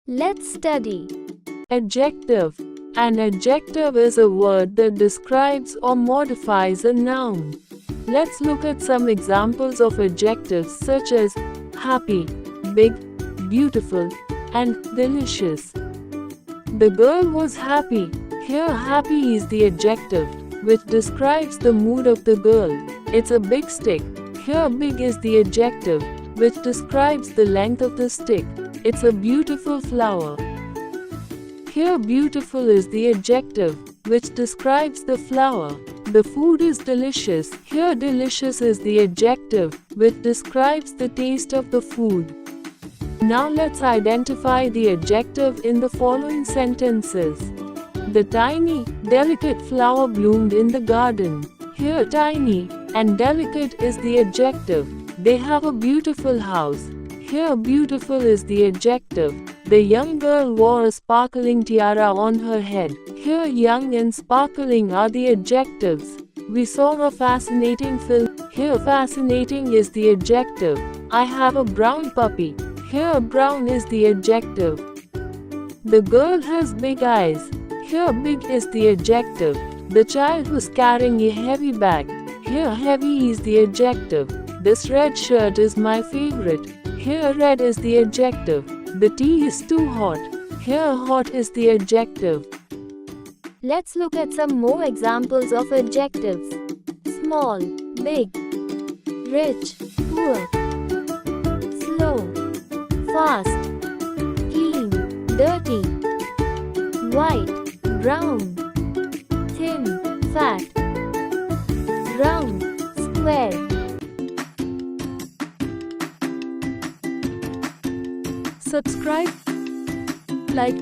Let's study. Adjective. An adjective is a word that describes or modifies a noun. Let's look at some examples of adjectives such as happy, big, beautiful, and delicious. The girl was happy. Here, happy is the adjective, which describes the mood of the girl. It's a big stick. Here, big is the adjective, which describes the length of the stick. It's a beautiful flower. Here, beautiful is the adjective, which describes the flower. The food is delicious. Here, delicious is the adjective, which describes the taste of the food. Now let's identify the adjective in the following sentences. The tiny, delicate flower bloomed in the garden. Here, tiny and delicate is the adjective. They have a beautiful house. Here, beautiful is the adjective. The young girl wore a sparkling tiara on her head. Here, young and sparkling are the adjectives. We saw a fascinating film. Here, fascinating is the adjective. I have a brown puppy. Here, brown is the adjective. The girl has big eyes. Here, big is the adjective. The child was carrying a heavy bag. Here, heavy is the adjective. This red shirt is my favorite. Here, red is the adjective. The tea is too hot. Here, hot is the adjective. Let's look at some more examples of adjectives. Small, big, rich, poor, slow, fast, clean, dirty, white, brown, thin, fat, round, square. Subscribe, like,